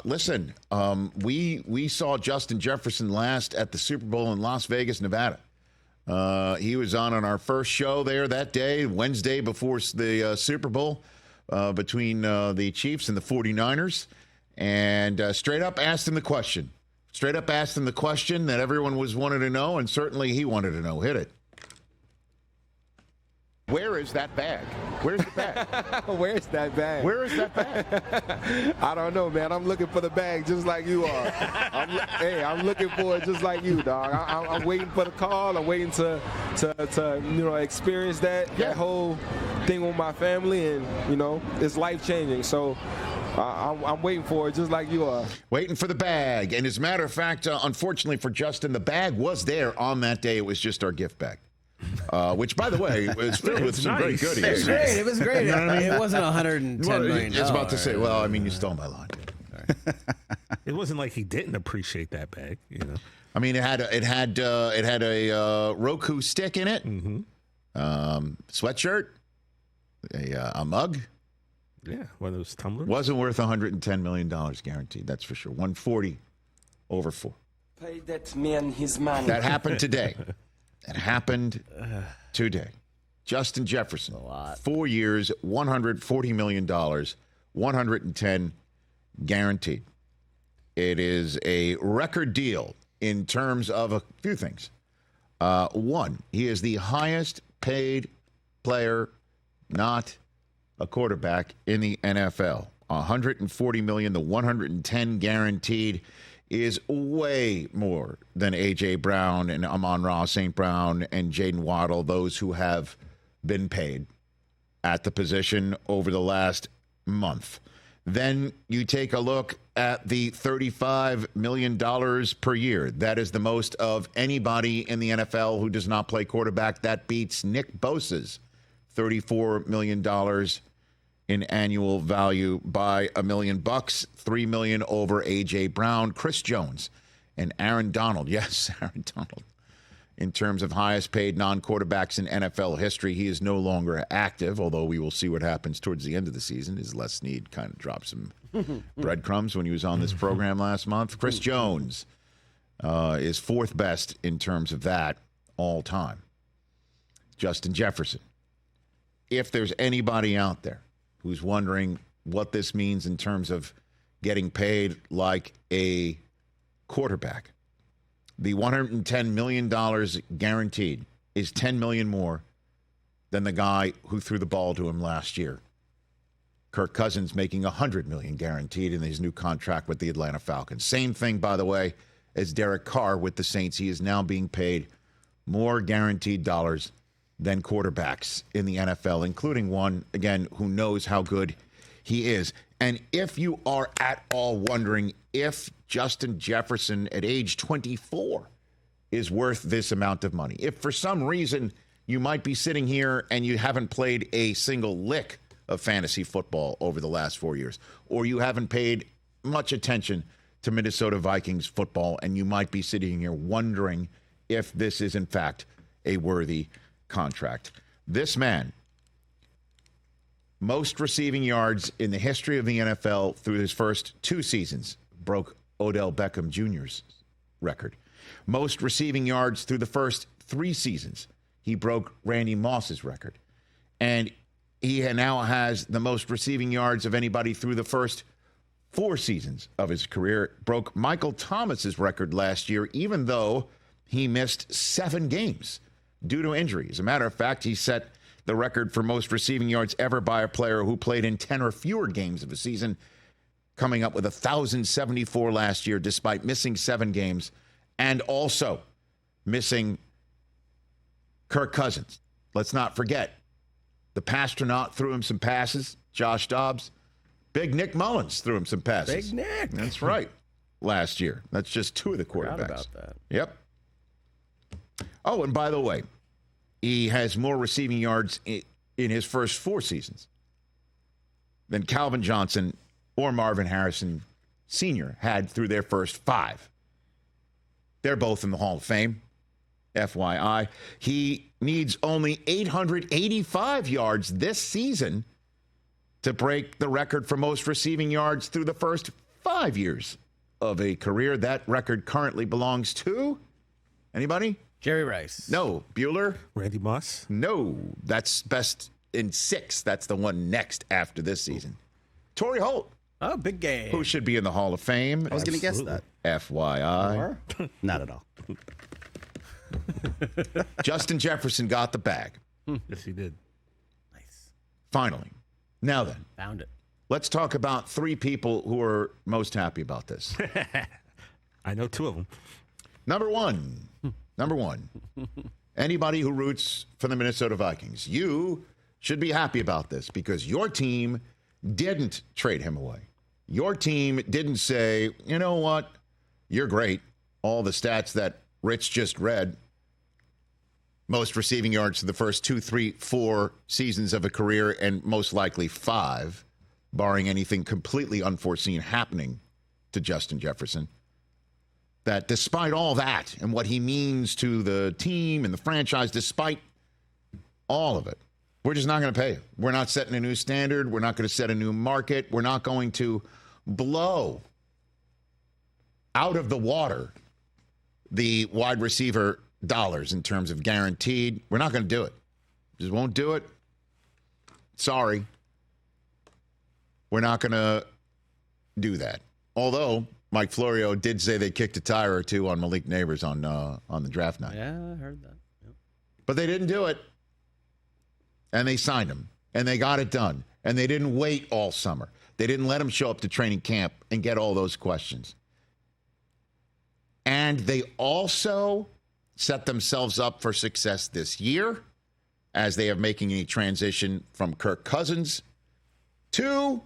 Listen, we saw Justin Jefferson last at the Super Bowl in Las Vegas, Nevada. He was on our first show there that day, Wednesday before the Super Bowl, between the Chiefs and the 49ers, and straight up asked him the question. Straight up asked him the question that everyone wanted to know, and certainly he wanted to know. Hit it. Where is that bag? Where's the bag? Where's that bag? Where is that bag? I don't know, man. I'm looking for the bag just like you are. I'm looking for it just like you, dog. I'm waiting for the call. I'm waiting to experience that whole thing with my family, and it's life changing. So I'm waiting for it just like you are. Waiting for the bag. And as a matter of fact, unfortunately for Justin, the bag was there on that day. It was just our gift bag. Which, by the way, was filled with some very goodies. It was great. It wasn't $110 million. I was about to say, you stole my line. It wasn't like he didn't appreciate that bag, I mean, it had a Roku stick in it, sweatshirt, a mug. Yeah, one of those tumblers. Wasn't worth $110 million guaranteed. That's for sure. 140 over 4. Pay that man his money. That happened today. It happened today. Justin Jefferson, 4 years, $140 million, 110 guaranteed. It is a record deal in terms of a few things. One, he is the highest paid player, not a quarterback, in the NFL. $140 million, the 110 guaranteed is way more than A.J. Brown and Amon-Ra St. Brown and Jaden Waddle, those who have been paid at the position over the last month. Then you take a look at the $35 million per year. That is the most of anybody in the NFL who does not play quarterback. That beats Nick Bosa's $34 million in annual value by $1 million, $3 million over A.J. Brown, Chris Jones, and Aaron Donald. Yes, Aaron Donald. In terms of highest paid non-quarterbacks in NFL history, he is no longer active, although we will see what happens towards the end of the season. His Les Snead kind of dropped some breadcrumbs when he was on this program last month. Chris Jones is fourth best in terms of that all time. Justin Jefferson. If there's anybody out there who's wondering what this means in terms of getting paid like a quarterback, the $110 million guaranteed is $10 million more than the guy who threw the ball to him last year. Kirk Cousins making $100 million guaranteed in his new contract with the Atlanta Falcons. Same thing, by the way, as Derek Carr with the Saints. He is now being paid more guaranteed dollars than quarterbacks in the NFL, including one, again, who knows how good he is. And if you are at all wondering if Justin Jefferson at age 24 is worth this amount of money, if for some reason you might be sitting here and you haven't played a single lick of fantasy football over the last 4 years, or you haven't paid much attention to Minnesota Vikings football, and you might be sitting here wondering if this is, in fact, a worthy contract. This man, most receiving yards in the history of the NFL through his first 2 seasons, broke Odell Beckham Jr.'s record. Most receiving yards through the first 3 seasons, he broke Randy Moss's record. And he now has the most receiving yards of anybody through the first 4 seasons of his career. Broke Michael Thomas's record last year, even though he missed 7 games due to injury. As a matter of fact, he set the record for most receiving yards ever by a player who played in 10 or fewer games of a season, coming up with 1,074 last year, despite missing 7 games and also missing Kirk Cousins. Let's not forget, the Pastronaut threw him some passes, Josh Dobbs. Big Nick Mullins threw him some passes. Big Nick. That's right. Last year. That's just 2 of the quarterbacks. Forgot about that. Yep. Oh, and by the way, he has more receiving yards in his first 4 seasons than Calvin Johnson or Marvin Harrison Sr. had through their first 5. They're both in the Hall of Fame, FYI. He needs only 885 yards this season to break the record for most receiving yards through the first 5 years of a career. That record currently belongs to anybody? Jerry Rice. No. Bueller? Randy Moss. No. That's best in 6. That's the one next after this season. Torrey Holt. Oh, big game. Who should be in the Hall of Fame. I was going to guess that. FYI. Not at all. Justin Jefferson got the bag. Yes, he did. Nice. Finally. Now then, Found it. let's talk about 3 people who are most happy about this. I know 2 of them. Number one. Anybody who roots for the Minnesota Vikings, you should be happy about this because your team didn't trade him away. Your team didn't say, you know what, you're great. All the stats that Rich just read, most receiving yards for the first 2, 3, 4 seasons of a career, and most likely 5, barring anything completely unforeseen happening to Justin Jefferson. That despite all that and what he means to the team and the franchise, despite all of it, we're just not going to pay you. We're not setting a new standard. We're not going to set a new market. We're not going to blow out of the water the wide receiver dollars in terms of guaranteed. We're not going to do it. Just won't do it. Sorry. We're not going to do that. Although Mike Florio did say they kicked a tire or 2 on Malik Neighbors on the draft night. Yeah, I heard that. Yep. But they didn't do it. And they signed him. And they got it done. And they didn't wait all summer. They didn't let him show up to training camp and get all those questions. And they also set themselves up for success this year as they are making a transition from Kirk Cousins to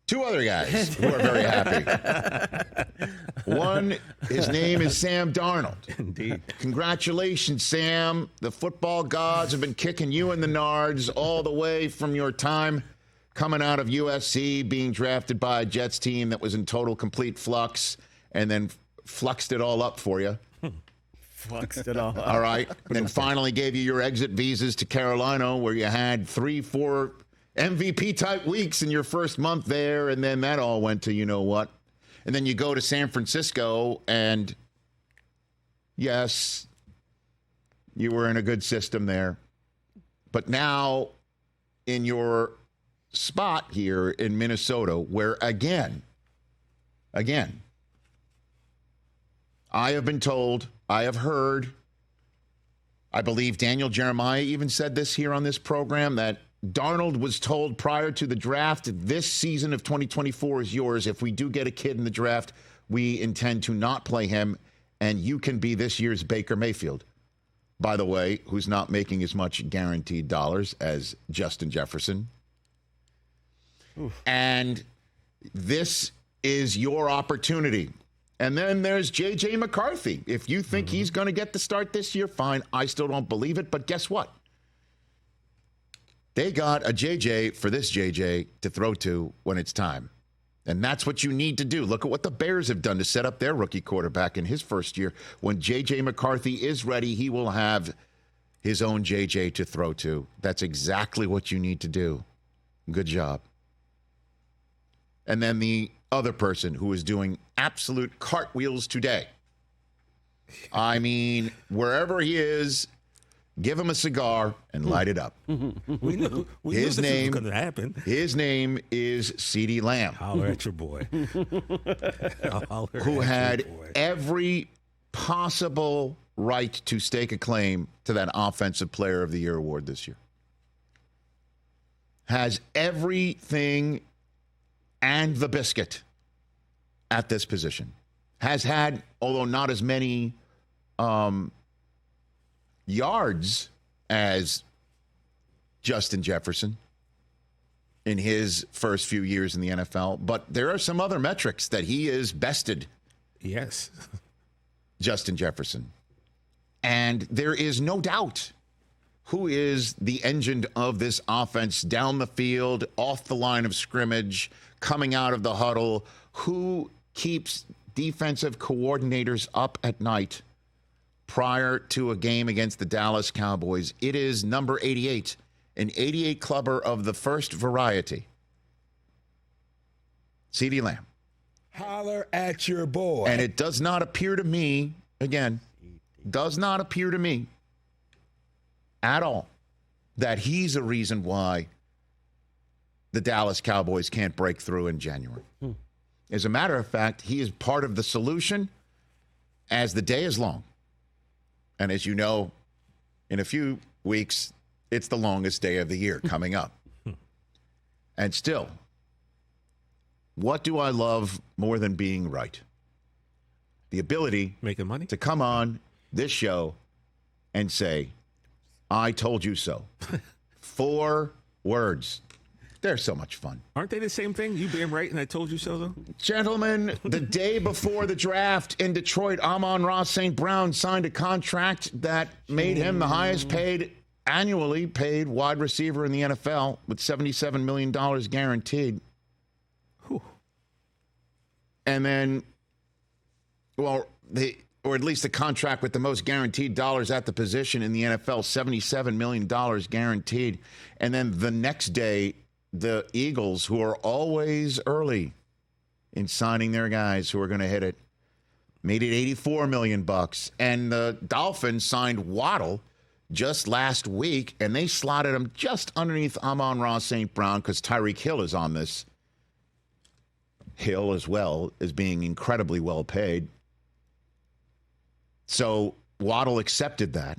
2 other guys who are very happy. One, his name is Sam Darnold. Indeed. Congratulations, Sam. The football gods have been kicking you in the nards all the way from your time coming out of USC, being drafted by a Jets team that was in total complete flux, and then fluxed it all up for you. Fluxed it all. All right. Then finally gave you your exit visas to Carolina, where you had 3, 4 MVP-type weeks in your first month there, and then that all went to you know what. And then you go to San Francisco, and yes, you were in a good system there. But now in your spot here in Minnesota, where again, I have been told, I have heard, I believe Daniel Jeremiah even said this here on this program, that Darnold was told prior to the draft, this season of 2024 is yours. If we do get a kid in the draft, we intend to not play him, and you can be this year's Baker Mayfield. By the way, who's not making as much guaranteed dollars as Justin Jefferson. Oof. And this is your opportunity. And then there's J.J. McCarthy. If you think he's going to get the start this year, fine. I still don't believe it, but guess what? They got a J.J. for this J.J. to throw to when it's time. And that's what you need to do. Look at what the Bears have done to set up their rookie quarterback in his first year. When J.J. McCarthy is ready, he will have his own J.J. to throw to. That's exactly what you need to do. Good job. And then the other person who is doing absolute cartwheels today. I mean, wherever he is, give him a cigar and light it up. We knew this was going to happen. His name is CeeDee Lamb. Holler at your boy. Who had every possible right to stake a claim to that Offensive Player of the Year award this year. Has everything and the biscuit at this position. Has had, although not as many yards as Justin Jefferson in his first few years in the NFL, but there are some other metrics that he is bested. Yes. Justin Jefferson. And there is no doubt who is the engine of this offense down the field, off the line of scrimmage, coming out of the huddle, who keeps defensive coordinators up at night prior to a game against the Dallas Cowboys. It is number 88, an 88 clubber of the first variety. CeeDee Lamb. Holler at your boy. And it does not appear to me, again, does not appear to me at all that he's a reason why the Dallas Cowboys can't break through in January. As a matter of fact, he is part of the solution as the day is long. And as you know, in a few weeks, it's the longest day of the year coming up. And still, what do I love more than being right? The ability Making money to come on this show and say, I told you so. 4 words. They're so much fun. Aren't they the same thing? You being right and I told you so, though? Gentlemen, the day before the draft in Detroit, Amon-Ra St. Brown signed a contract that made him the highest annually paid wide receiver in the NFL with $77 million guaranteed. Whew. And then, or at least the contract with the most guaranteed dollars at the position in the NFL, $77 million guaranteed. And then the next day, the Eagles, who are always early in signing their guys who are going to hit it, made it $84 million. And the Dolphins signed Waddle just last week, and they slotted him just underneath Amon-Ra St. Brown because Tyreek Hill is on this hill as well as being incredibly well paid. So Waddle accepted that.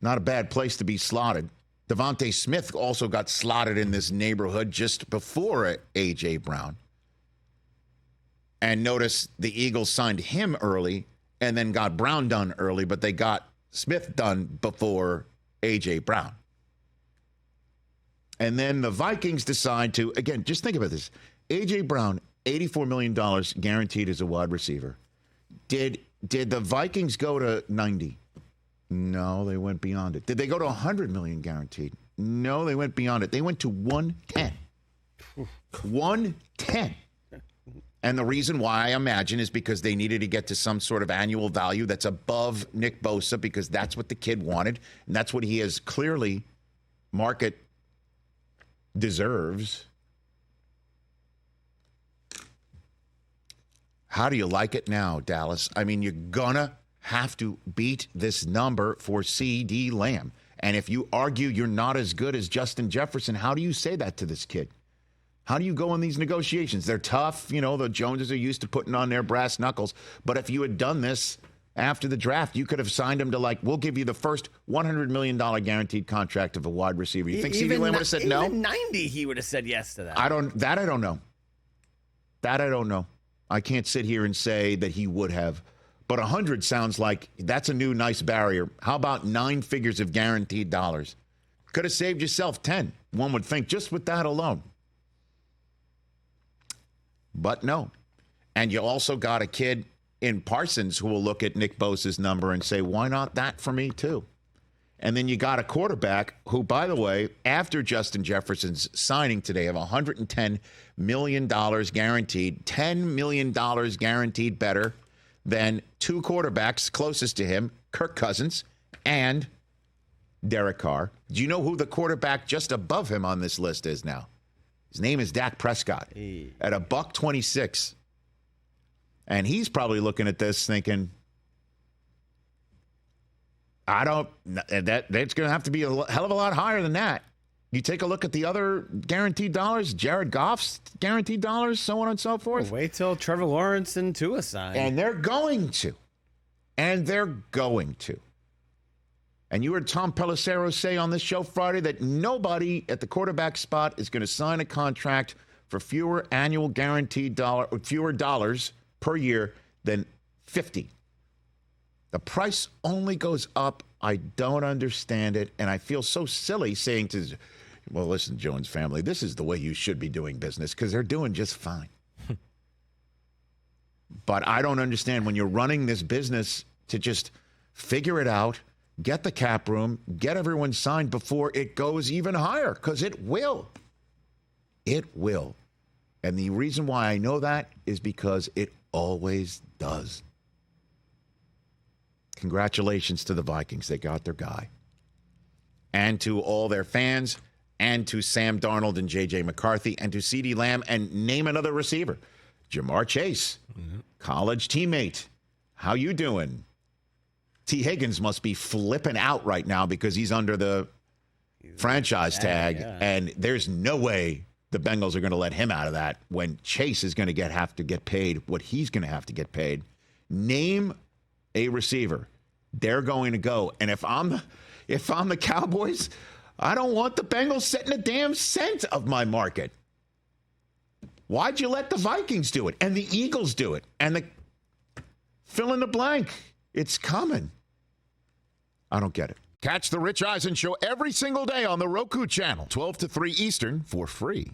Not a bad place to be slotted. Devontae Smith also got slotted in this neighborhood just before A.J. Brown. And notice the Eagles signed him early and then got Brown done early, but they got Smith done before A.J. Brown. And then the Vikings decide to, again, just think about this. A.J. Brown, $84 million guaranteed as a wide receiver. Did the Vikings go to 90? No, they went beyond it. Did they go to 100 million guaranteed? No, they went beyond it. They went to 110. 110. And the reason why, I imagine, is because they needed to get to some sort of annual value that's above Nick Bosa, because that's what the kid wanted, and that's what he has clearly market deserves. How do you like it now, Dallas? I mean, you're gonna have to beat this number for CeeDee Lamb. And if you argue you're not as good as Justin Jefferson, how do you say that to this kid? How do you go in these negotiations? They're tough. You know, the Joneses are used to putting on their brass knuckles. But if you had done this after the draft, you could have signed him to, like, we'll give you the first $100 million guaranteed contract of a wide receiver. You think CeeDee Lamb would have said no? Even 90, he would have said yes to that. I don't know. That I don't know. I can't sit here and say that he would have. But 100 sounds like that's a new nice barrier. How about 9 figures of guaranteed dollars? Could have saved yourself 10, one would think, just with that alone. But no. And you also got a kid in Parsons who will look at Nick Bosa's number and say, why not that for me too? And then you got a quarterback who, by the way, after Justin Jefferson's signing today of $110 million guaranteed, $10 million guaranteed better than 2 quarterbacks closest to him, Kirk Cousins and Derek Carr. Do you know who the quarterback just above him on this list is now? His name is Dak Prescott at $126. And he's probably looking at this thinking, that's going to have to be a hell of a lot higher than that. You take a look at the other guaranteed dollars, Jared Goff's guaranteed dollars, so on and so forth. Wait till Trevor Lawrence and Tua sign. And they're going to. And you heard Tom Pelissero say on this show Friday that nobody at the quarterback spot is going to sign a contract for fewer annual guaranteed fewer dollars per year than 50. The price only goes up. I don't understand it. And I feel so silly saying to, well, listen, Jones family, this is the way you should be doing business because they're doing just fine. But I don't understand when you're running this business to just figure it out, get the cap room, get everyone signed before it goes even higher, because it will. It will. And the reason why I know that is because it always does. Congratulations to the Vikings. They got their guy. And to all their fans and to Sam Darnold and J.J. McCarthy and to CeeDee Lamb, and name another receiver. Jamar Chase, college teammate. How you doing? T. Higgins must be flipping out right now because he's under the franchise tag, and there's no way the Bengals are going to let him out of that when Chase is going to have to get paid what he's going to have to get paid. Name a receiver. They're going to go. And if I'm the Cowboys, I don't want the Bengals setting a damn cent of my market. Why'd you let the Vikings do it and the Eagles do it and the fill in the blank? It's coming. I don't get it. Catch the Rich Eisen Show every single day on the Roku channel, 12 to 3 Eastern, for free.